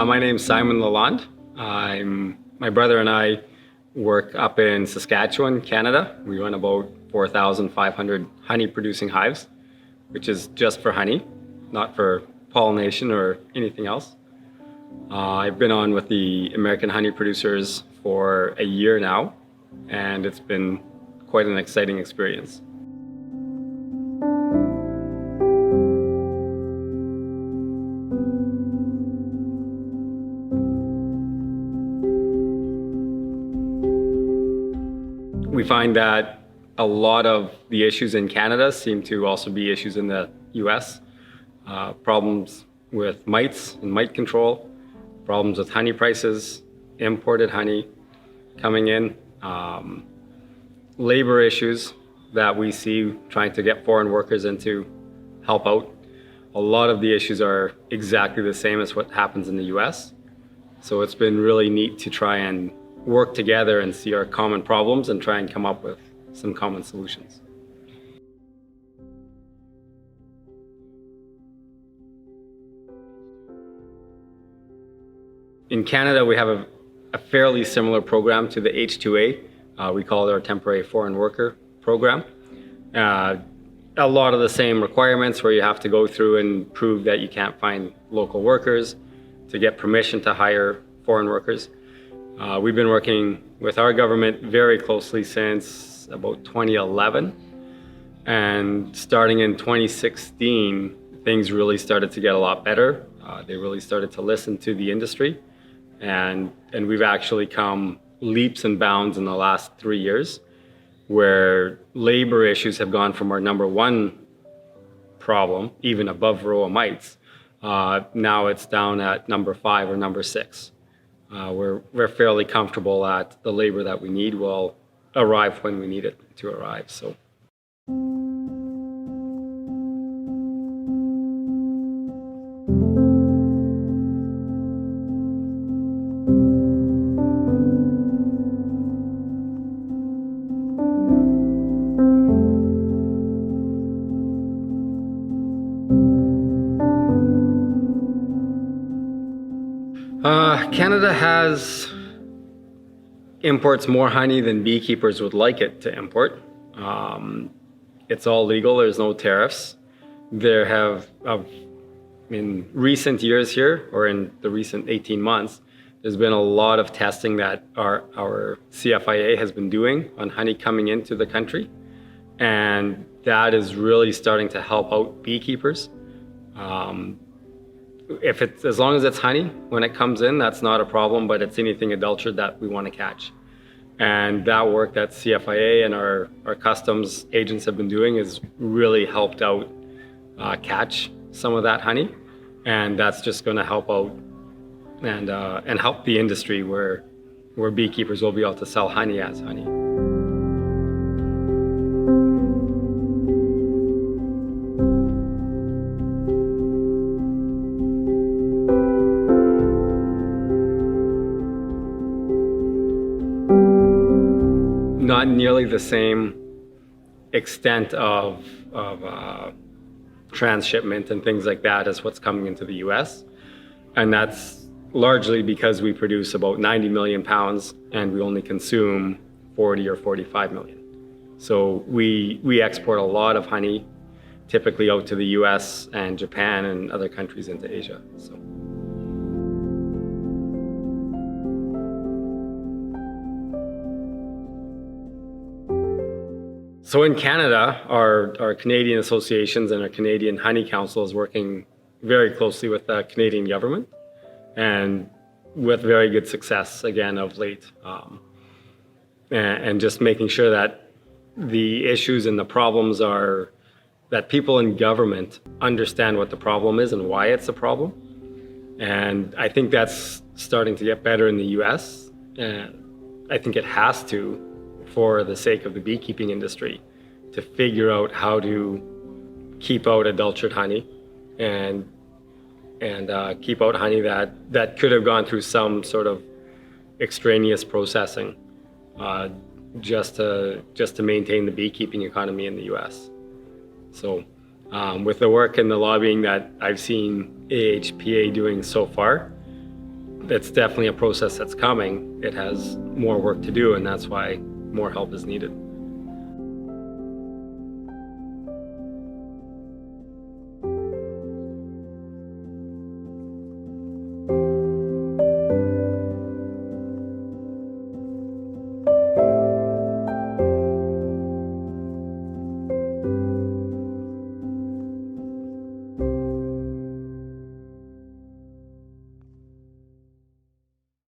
My name's Simon Lalonde. My brother and I work up in Saskatchewan, Canada. We run about 4,500 honey producing hives, which is just for honey, not for pollination or anything else. I've been on with the American honey producers for a year now, and it's been quite an exciting experience. We find that a lot of the issues in Canada seem to also be issues in the US. Problems with mites and mite control, problems with honey prices, imported honey coming in, labor issues that we see trying to get foreign workers in to help out. A lot of the issues are exactly the same as what happens in the US. So it's been really neat to try and work together and see our common problems and try and come up with some common solutions. In Canada, we have a fairly similar program to the H2A. We call it our Temporary Foreign Worker Program. A lot of the same requirements where you have to go through and prove that you can't find local workers to get permission to hire foreign workers. We've been working with our government very closely since about 2011. And starting in 2016, things really started to get a lot better. They really started to listen to the industry. And we've actually come leaps and bounds in the last 3 years, where labor issues have gone from our number one problem, even above varroa mites. Now it's down at number 5 or number 6. We're fairly comfortable that the labor that we need will arrive when we need it to arrive. Canada imports more honey than beekeepers would like it to import. It's all legal, there's no tariffs. There have, in recent years here, or in the recent 18 months, there's been a lot of testing that our CFIA has been doing on honey coming into the country. And that is really starting to help out beekeepers. As long as it's honey, when it comes in, that's not a problem, but it's anything adulterated that we want to catch. And that work that CFIA and our customs agents have been doing has really helped out catch some of that honey. And that's just going to help out and help the industry where beekeepers will be able to sell honey as honey. Not nearly the same extent of transshipment and things like that as what's coming into the US. And that's largely because we produce about 90 million pounds and we only consume 40 or 45 million. So we export a lot of honey, typically out to the US and Japan and other countries into Asia. So in Canada, our Canadian associations and our Canadian Honey Council is working very closely with the Canadian government and with very good success again of late. And just making sure that the issues and the problems are that people in government understand what the problem is and why it's a problem. And I think that's starting to get better in the US. And I think it has to, for the sake of the beekeeping industry, to figure out how to keep out adulterated honey and keep out honey that could have gone through some sort of extraneous processing just to maintain the beekeeping economy in the US. So with the work and the lobbying that I've seen AHPA doing so far, it's definitely a process that's coming. It has more work to do, and that's why more help is needed.